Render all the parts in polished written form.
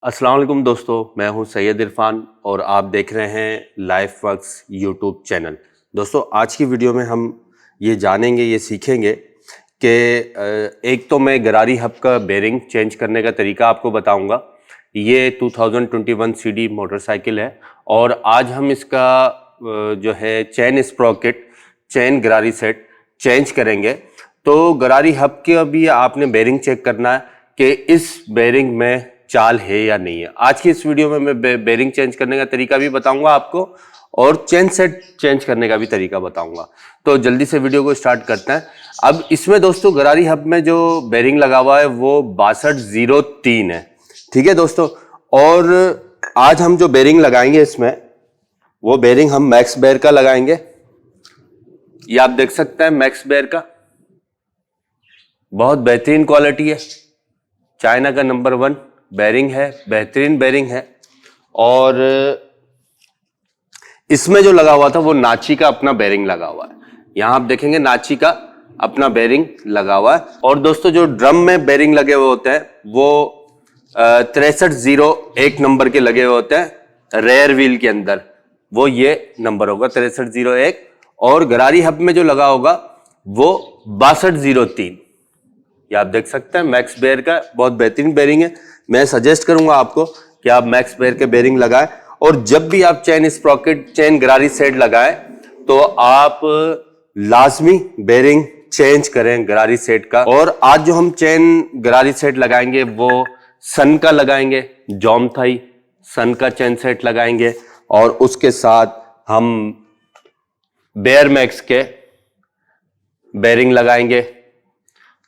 अस्सलाम वालेकुम दोस्तों, मैं हूं सैयद इरफान और आप देख रहे हैं लाइफ वर्क्स यूट्यूब चैनल। दोस्तों आज की वीडियो में हम ये जानेंगे, ये सीखेंगे कि एक तो मैं गरारी हब का बेरिंग चेंज करने का तरीका आपको बताऊंगा। ये 2021 सीडी मोटरसाइकिल है और आज हम इसका जो है चेन स्प्रॉकेट, चेन गरारी सेट चेंज करेंगे। तो गरारी हब के अभी आपने बेरिंग चेक करना है कि इस बेरिंग में चाल है या नहीं है। आज की इस वीडियो में मैं बेरिंग चेंज करने का तरीका भी बताऊंगा आपको और चेन सेट चेंज करने का भी तरीका बताऊंगा। तो जल्दी से वीडियो को स्टार्ट करते हैं। अब इसमें दोस्तों गरारी हब में जो बेरिंग लगा हुआ है वो 6203 है, ठीक है दोस्तों। और आज हम जो बेरिंग लगाएंगे इसमें, वो बेरिंग हम मैक्स बेयर का लगाएंगे। ये आप देख सकते हैं मैक्स बेयर का, बहुत बेहतरीन क्वालिटी है, चाइना का नंबर 1 बेरिंग है, बेहतरीन बेरिंग है। और इसमें जो लगा हुआ था वो नाची का अपना बेरिंग लगा हुआ है। यहां आप देखेंगे नाची का अपना बेरिंग लगा हुआ है। और दोस्तों जो ड्रम में बेरिंग लगे हुए होते हैं वो 6301 नंबर के लगे हुए होते हैं रेयर व्हील के अंदर, वो ये नंबर होगा 6301। और गरारी हब में जो लगा होगा वो 6203। ये आप देख सकते हैं मैक्स बेयर का, बहुत बेहतरीन बेरिंग है। मैं सजेस्ट करूंगा आपको कि आप मैक्स बेयर के बेरिंग लगाएं। और जब भी आप चेन स्प्रॉकेट, चेन गरारी सेट लगाएं तो आप लाजमी बेरिंग चेंज करें गरारी सेट का। और आज जो हम चेन गरारी सेट लगाएंगे वो सन का लगाएंगे, जोमथाई सन का चेन सेट लगाएंगे। और उसके साथ हम बेयर मैक्स के बेरिंग लगाएंगे।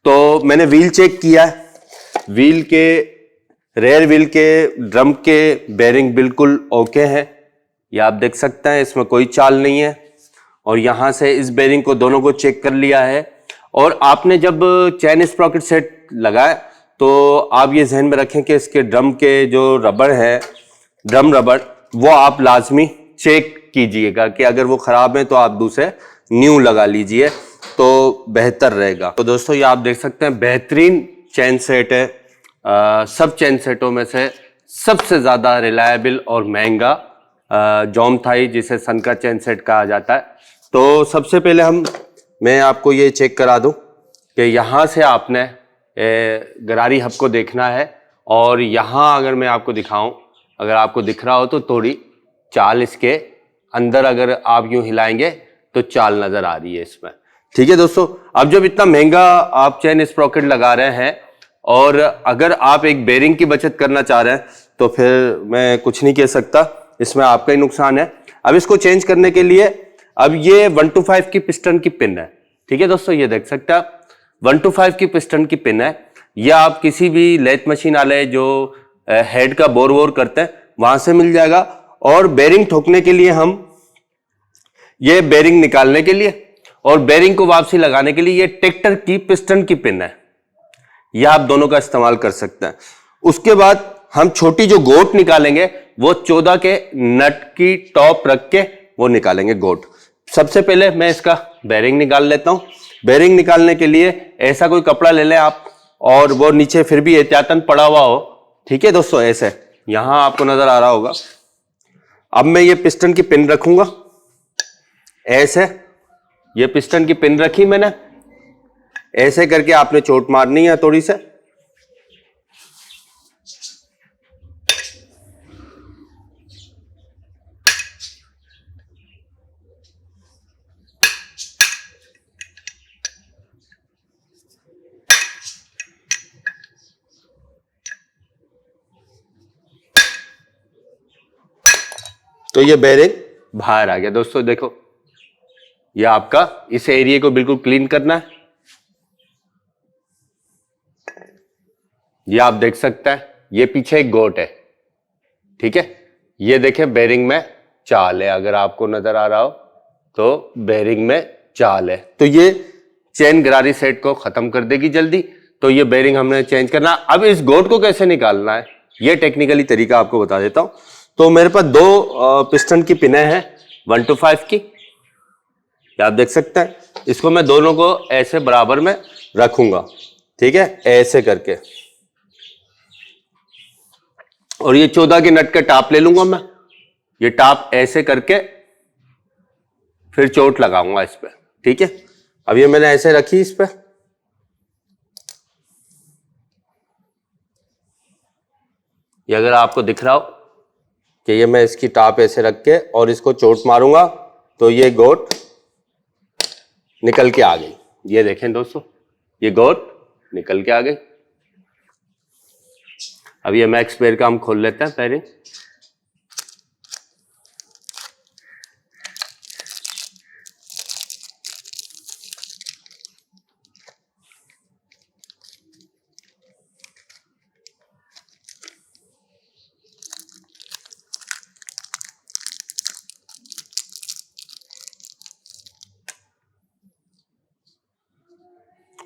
तो मैंने व्हील चेक किया है, व्हील के, रेयर व्हील के, ड्रम के बेरिंग बिल्कुल ओके हैं। ये आप देख सकते हैं, इसमें कोई चाल नहीं है। और यहां से इस बेरिंग को दोनों को चेक कर लिया है। और आपने जब चेन स्प्रॉकेट सेट लगाए तो आप ये ध्यान में रखें कि इसके ड्रम के जो रबड़ है, ड्रम रबड़, वो आप लाजमी चेक कीजिएगा कि अगर वो खराब है तो आप दूसरे न्यू लगा लीजिए तो बेहतर रहेगा। तो दोस्तों ये आप देख सकते हैं बेहतरीन चेन सेट है। सब चेन सेटों में से सबसे ज्यादा रिलायबल और महंगा जोमथाई, जिसे सन का चेन सेट कहा जाता है। तो सबसे पहले मैं आपको ये चेक करा दूं कि यहाँ से आपने गरारी हब को देखना है। और यहाँ अगर मैं आपको दिखाऊं, अगर आपको दिख रहा हो तो थोड़ी चाल इसके अंदर अगर आप यूं हिलाएंगे तो चाल नजर आ रही है इसमें, ठीक है दोस्तों। अब जब इतना महंगा आप चेन स्प्रॉकेट लगा रहे हैं और अगर आप एक बेरिंग की बचत करना चाह रहे हैं तो फिर मैं कुछ नहीं कह सकता, इसमें आपका ही नुकसान है। अब इसको चेंज करने के लिए, अब ये 125 की पिस्टन की पिन है, ठीक है दोस्तों। ये देख सकते हैं आप 125 की पिस्टन की पिन है। यह आप किसी भी लेथ मशीन वाले जो हेड का बोर वोर करते हैं वहां से मिल जाएगा। और बेरिंग ठोकने के लिए हम, ये बेरिंग निकालने के लिए और बेरिंग को वापसी लगाने के लिए ये ट्रैक्टर की पिस्टन की पिन है, यह आप दोनों का इस्तेमाल कर सकते हैं। उसके बाद हम छोटी जो गोट निकालेंगे वो 14 के नट की टॉप रख के वो निकालेंगे गोट। सबसे पहले मैं इसका बेरिंग निकाल लेता हूं। बेरिंग निकालने के लिए ऐसा कोई कपड़ा ले लें आप, और वो नीचे फिर भी एहतियातन पड़ा हुआ हो, ठीक है दोस्तों। ऐसे यहां आपको नजर आ रहा होगा। अब मैं ये पिस्टन की पिन रखूंगा, ऐसे ये पिस्टन की पिन रखी मैंने, ऐसे करके आपने चोट मारनी है थोड़ी से। तो ये बेरिंग बाहर आ गया दोस्तों। देखो ये आपका, इस एरिया को बिल्कुल क्लीन करना है। ये आप देख सकते हैं, ये पीछे एक गोट है, ठीक है। ये देखें बेरिंग में चाल है, अगर आपको नजर आ रहा हो तो बेरिंग में चाल है। तो ये चेन गरारी सेट को खत्म कर देगी जल्दी। तो ये बेरिंग हमने चेंज करना। अब इस गोट को कैसे निकालना है, ये टेक्निकली तरीका आपको बता देता हूं। तो मेरे पास दो पिस्टन की पिनें हैं 125 की, आप देख सकते हैं। इसको मैं दोनों को ऐसे बराबर में रखूंगा, ठीक है, ऐसे करके। और ये 14 के नट के टाप ले लूंगा मैं, ये टाप ऐसे करके फिर चोट लगाऊंगा इस पे। ठीक है, अब ये मैंने ऐसे रखी इस पे, ये अगर आपको दिख रहा हो कि ये मैं इसकी टाप ऐसे रख के और इसको चोट मारूंगा तो ये गोट निकल के आ गई। ये देखें दोस्तों, ये गोट निकल के आ गई। अब ये मैक्स पेयर का हम खोल लेते हैं पेयरिंग।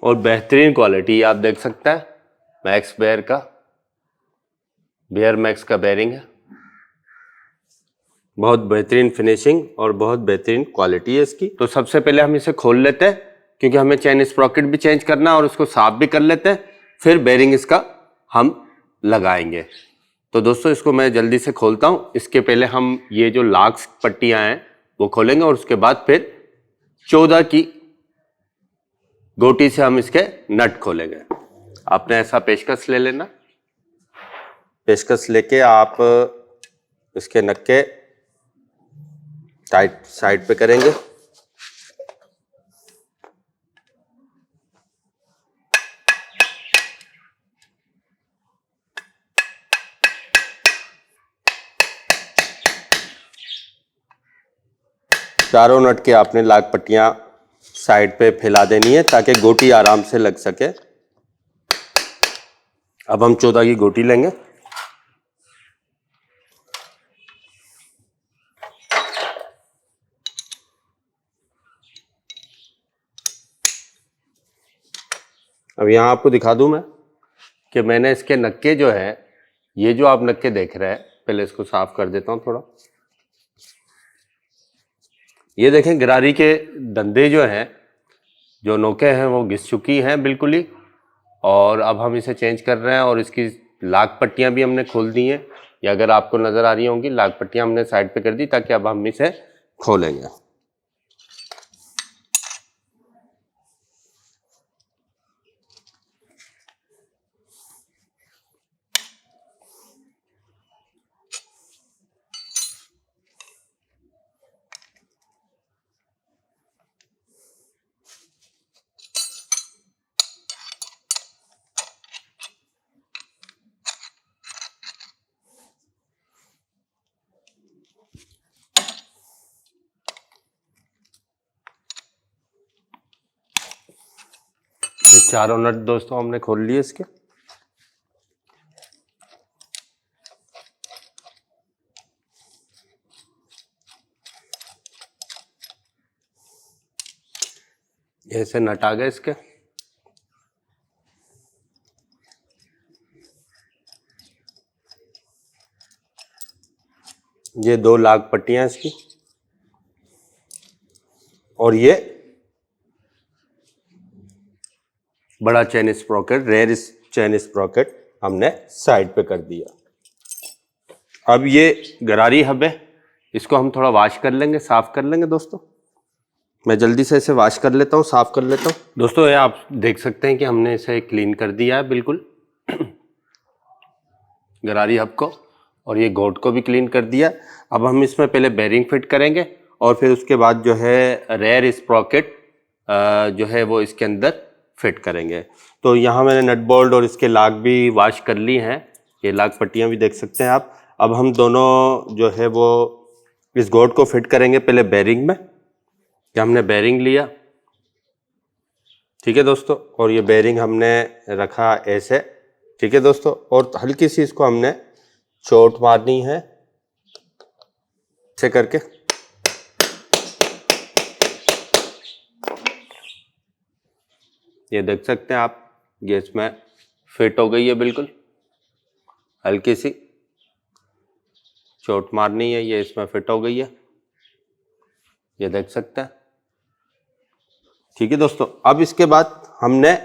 और बेहतरीन क्वालिटी आप देख सकते हैं, मैक्स बेयर का, बेयर मैक्स का बेयरिंग है। बहुत बेहतरीन फिनिशिंग और बहुत बेहतरीन क्वालिटी है इसकी। तो सबसे पहले हम इसे खोल लेते हैं, क्योंकि हमें चेन स्प्रॉकेट भी चेंज करना है और उसको साफ भी कर लेते हैं, फिर बेयरिंग इसका हम लगाएंगे। तो दोस्तों इसको मैं जल्दी से खोलता हूं। इसके पहले हम ये जो लाक्स पट्टियां हैं वो खोलेंगे और उसके बाद फिर 14 की गोटी से हम इसके नट खोलेंगे। आपने ऐसा पेचकस ले लेना, पेचकस लेके आप इसके नक्के टाइट साइड पे करेंगे। चारों नट के आपने लाख पट्टियां साइड पे फैला देनी है ताकि गोटी आराम से लग सके। अब हम 14 की गोटी लेंगे। अब यहां आपको दिखा दूं मैं कि मैंने इसके नक्के जो है, ये जो आप नक्के देख रहे हैं, पहले इसको साफ कर देता हूं थोड़ा। ये देखें गरारी के डंडे जो हैं, जो नोकें हैं वो घिस चुकी हैं बिल्कुल ही, और अब हम इसे चेंज कर रहे हैं। और इसकी लाख पट्टियां भी हमने खोल दी हैं, या अगर आपको नजर आ रही होंगी, लाख पट्टियां हमने साइड पे कर दी ताकि अब हम इसे खोलेंगे। ये चारों नट दोस्तों हमने खोल लिए इसके। ऐसे नट आ गए इसके। ये 2 लाख पट्टियां इसकी, और ये बड़ा chain sprocket, rear chain sprocket हमने साइड पे कर दिया। अब ये गरारी हब है, इसको हम थोड़ा वॉश कर लेंगे, साफ कर लेंगे दोस्तों। मैं जल्दी से इसे वॉश कर लेता हूँ, साफ कर लेता हूँ। दोस्तों ये आप देख सकते हैं कि हमने इसे क्लीन कर दिया है बिल्कुल, गरारी हब को, और ये गोट को भी क्लीन कर दिया। अब हम इसमें पहले बेरिंग फिट करेंगे और फिर उसके बाद जो है रेयर स्प्रॉकेट जो है वो इसके अंदर फिट करेंगे। तो यहाँ मैंने नट बोल्ट और इसके लाक भी वॉश कर ली हैं, ये लाक पट्टियाँ भी देख सकते हैं आप। अब हम दोनों जो है वो इस गोट को फिट करेंगे पहले बेरिंग में, कि हमने बेरिंग लिया, ठीक है दोस्तों, और ये बेरिंग हमने रखा ऐसे, ठीक है दोस्तों, और हल्की सी इसको हमने चोट मारनी है ऐसे करके। ये देख सकते हैं आप, ये इसमें फिट हो गई है बिल्कुल, हल्की सी चोट मारनी है, ये इसमें फिट हो गई है, ये देख सकते हैं, ठीक है दोस्तों। अब इसके बाद हमने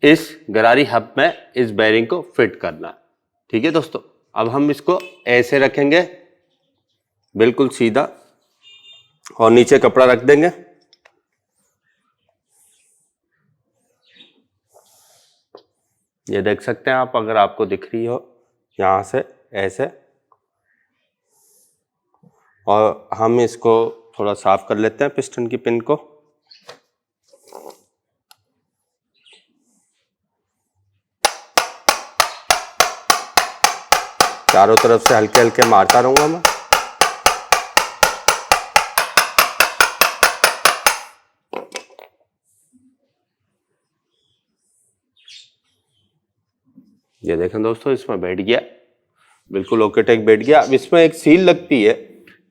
इस गरारी हब में इस बेरिंग को फिट करना है, ठीक है दोस्तों। अब हम इसको ऐसे रखेंगे बिल्कुल सीधा और नीचे कपड़ा रख देंगे। ये देख सकते हैं आप, अगर आपको दिख रही हो, यहां से ऐसे। और हम इसको थोड़ा साफ कर लेते हैं पिस्टन की पिन को। चारों तरफ से हल्के हल्के मारता रहूंगा मैं। ये देखें दोस्तों, इसमें बैठ गया, बिल्कुल ओके टेक बैठ गया। अब इसमें एक सील लगती है,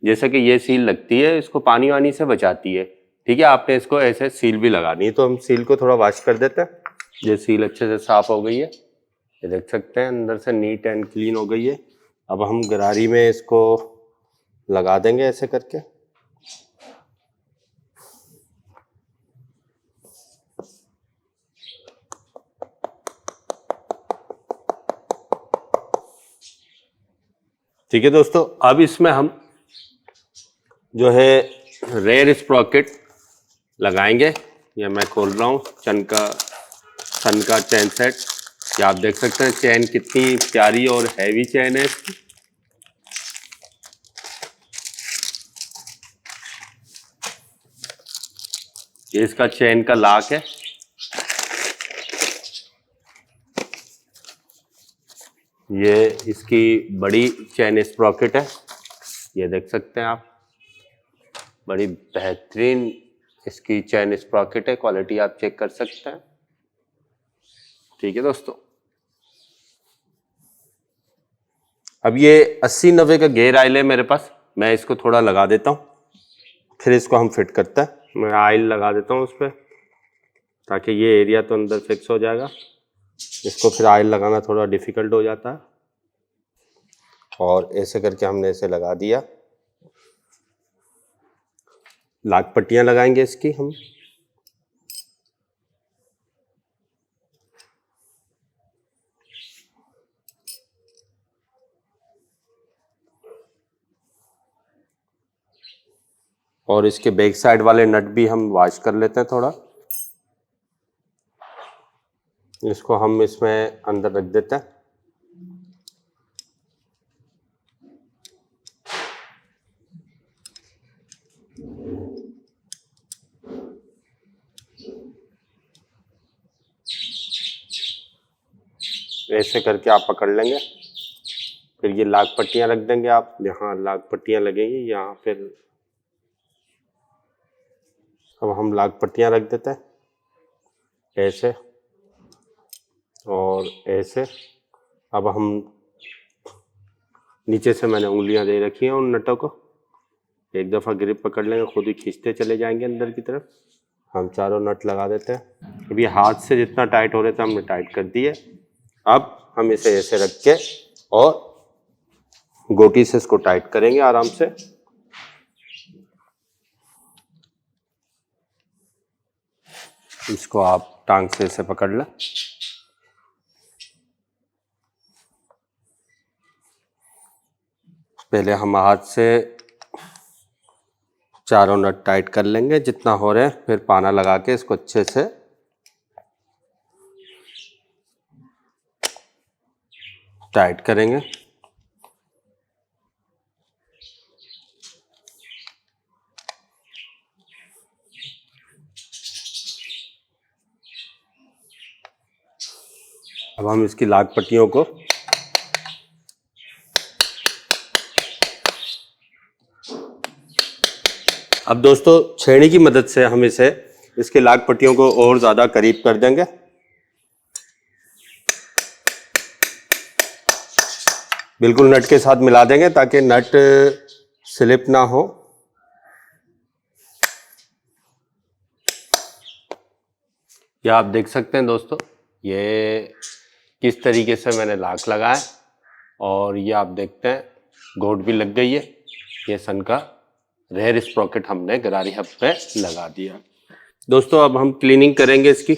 जैसे कि ये सील लगती है, इसको पानी वानी से बचाती है। ठीक है, आपने इसको ऐसे सील भी लगानी है, तो हम सील को थोड़ा वॉश कर देते हैं। ये सील अच्छे से साफ हो गई है, ये देख सकते हैं अंदर से नीट एंड क्लीन हो गई है। अब हम गरारी में इसको लगा देंगे ऐसे करके। ठीक है दोस्तों, अब इसमें हम जो है रेयर स्प्रॉकेट लगाएंगे। ये मैं खोल रहा हूँ सन का चैन सेट। ये आप देख सकते हैं चैन कितनी प्यारी और हैवी चैन है इसकी। ये इसका चैन का लॉक है। ये इसकी बड़ी चैन स्प्रॉकेट है, ये देख सकते हैं आप, बड़ी बेहतरीन इसकी चैन स्प्रॉकेट है। क्वालिटी आप चेक कर सकते हैं। ठीक है दोस्तों, अब ये 80-90 का गेयर ऑयल है मेरे पास, मैं इसको थोड़ा लगा देता हूँ, फिर इसको हम फिट करते हैं। मैं ऑयल लगा देता हूँ उस पर, ताकि ये एरिया तो अंदर फिक्स हो जाएगा। इसको फिर ऑयल लगाना थोड़ा डिफिकल्ट हो जाता है। और ऐसे करके हमने इसे लगा दिया। लाक पट्टियां लगाएंगे इसकी हम। और इसके बैक साइड वाले नट भी हम वॉश कर लेते हैं थोड़ा। इसको हम इसमें अंदर रख देते हैं। ऐसे करके आप पकड़ लेंगे, फिर ये लाक पट्टियां रख देंगे आप। यहाँ लाक पट्टियां लगेंगी यहाँ, फिर अब हम लाक पट्टियां रख देते हैं ऐसे और ऐसे। अब हम नीचे से मैंने उंगलियां दे रखी हैं उन नटों को, एक दफ़ा ग्रिप पकड़ लेंगे, खुद ही खींचते चले जाएंगे अंदर की तरफ। हम चारों नट लगा देते हैं। अभी हाथ से जितना टाइट हो रहा था हमने टाइट कर दिए। अब हम इसे ऐसे रख के और गोटी से इसको टाइट करेंगे आराम से। इसको आप टांग से ऐसे पकड़ लें। पहले हम हाथ से चारों नट टाइट कर लेंगे जितना हो रहे हैं, फिर पाना लगा के इसको अच्छे से टाइट करेंगे। अब हम इसकी लाक पट्टियों को अब दोस्तों छेड़ी की मदद से हम इसके लाक पट्टियों को और ज़्यादा करीब कर देंगे। बिल्कुल नट के साथ मिला देंगे ताकि नट स्लिप ना हो। ये आप देख सकते हैं दोस्तों, ये किस तरीके से मैंने लाक लगाया और ये आप देखते हैं गोट भी लग गई है। ये सन का रेयर स्प्रॉकेट हमने गरारी हब पे लगा दिया। दोस्तों अब हम क्लीनिंग करेंगे इसकी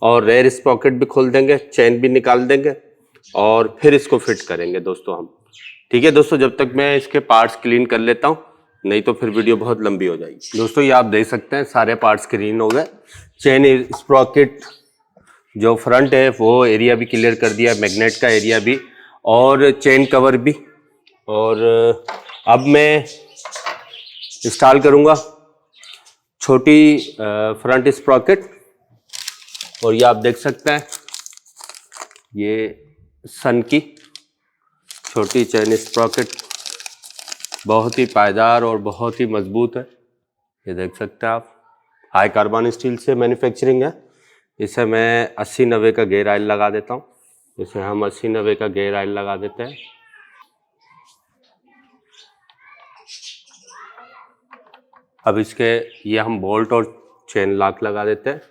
और रेयर स्प्रॉकेट भी खोल देंगे, चैन भी निकाल देंगे और फिर इसको फिट करेंगे दोस्तों हम। ठीक है दोस्तों, जब तक मैं इसके पार्ट्स क्लीन कर लेता हूँ, नहीं तो फिर वीडियो बहुत लंबी हो जाएगी। दोस्तों ये आप देख सकते हैं सारे पार्ट्स क्लीन हो गए। चेन स्प्रॉकेट जो फ्रंट है वो एरिया भी क्लियर कर दिया, मैग्नेट का एरिया भी और चेन कवर भी। और अब मैं इंस्टॉल करूँगा छोटी फ्रंट स्प्रॉकेट। और ये आप देख सकते हैं ये सन की छोटी चेन स्प्रॉकेट बहुत ही पायदार और बहुत ही मजबूत है। ये देख सकते हैं आप, हाई कार्बन स्टील से मैन्युफैक्चरिंग है। इसे मैं 80-90 का गेयर ऑयल लगा देता हूँ। इसे हम 80-90 का गेयर ऑयल लगा देते हैं। अब इसके ये हम बोल्ट और चेन लॉक लगा देते हैं।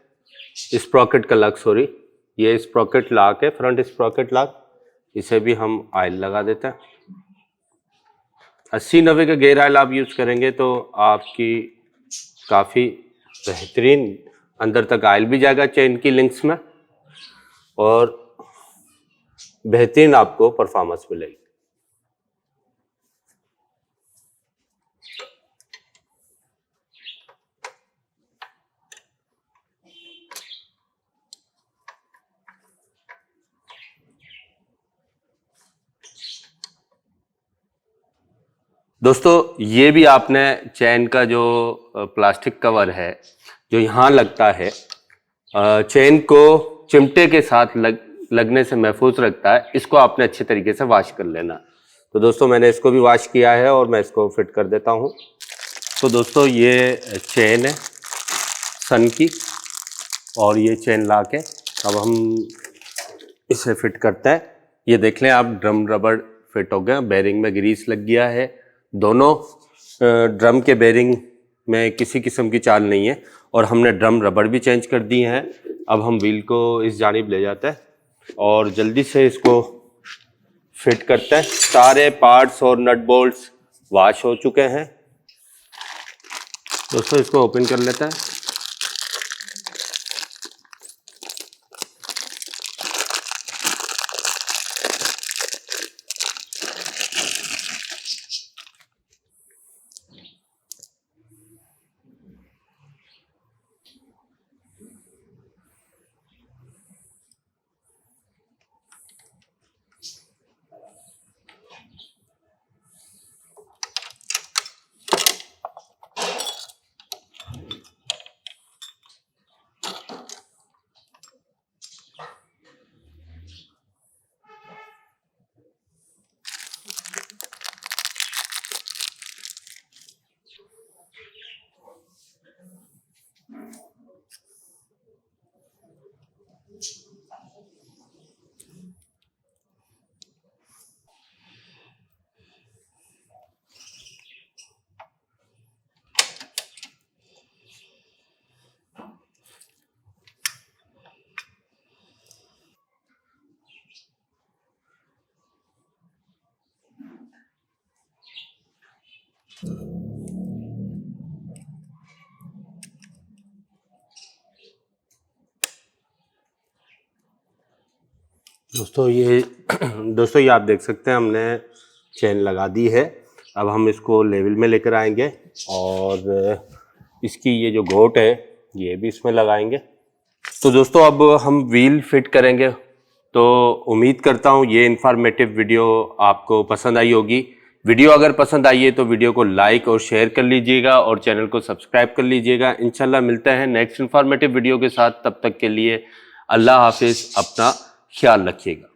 स्प्रॉकेट का लॉक, सॉरी, ये स्प्रॉकेट लॉक है, फ्रंट स्प्रॉकेट लॉक। इसे भी हम ऑयल लगा देते हैं। 80-90 का गेयर ऑयल आप यूज़ करेंगे तो आपकी काफ़ी बेहतरीन अंदर तक ऑयल भी जाएगा चेन की लिंक्स में और बेहतरीन आपको परफॉर्मेंस मिलेगी। दोस्तों ये भी आपने चेन का जो प्लास्टिक कवर है जो यहाँ लगता है, चेन को चिमटे के साथ लगने से महफूज रखता है। इसको आपने अच्छे तरीके से वॉश कर लेना। तो दोस्तों मैंने इसको भी वॉश किया है और मैं इसको फिट कर देता हूँ। तो दोस्तों ये चेन है सन की और ये चेन लॉक है। अब हम इसे फिट करते हैं। ये देख लें आप, ड्रम रबड़ फिट हो गया, बेरिंग में ग्रीस लग गया है। दोनों ड्रम के बेरिंग में किसी किस्म की चाल नहीं है और हमने ड्रम रबड़ भी चेंज कर दी हैं। अब हम व्हील को इस जानिब ले जाते हैं और जल्दी से इसको फिट करते हैं। सारे पार्ट्स और नट बोल्ट्स वॉश हो चुके हैं। दोस्तों इसको ओपन कर लेते हैं। दोस्तों ये आप देख सकते हैं हमने चेन लगा दी है। अब हम इसको लेवल में लेकर आएंगे और इसकी ये जो गोट है ये भी इसमें लगाएंगे। तो दोस्तों अब हम व्हील फिट करेंगे। तो उम्मीद करता हूँ ये इन्फॉर्मेटिव वीडियो आपको पसंद आई होगी। वीडियो अगर पसंद आई है तो वीडियो को लाइक और शेयर कर लीजिएगा और चैनल को सब्सक्राइब कर लीजिएगा। इंशाल्लाह मिलते हैं नेक्स्ट इन्फॉर्मेटिव वीडियो के साथ। तब तक के लिए अल्लाह हाफिज़, अपना ख्याल रखिएगा।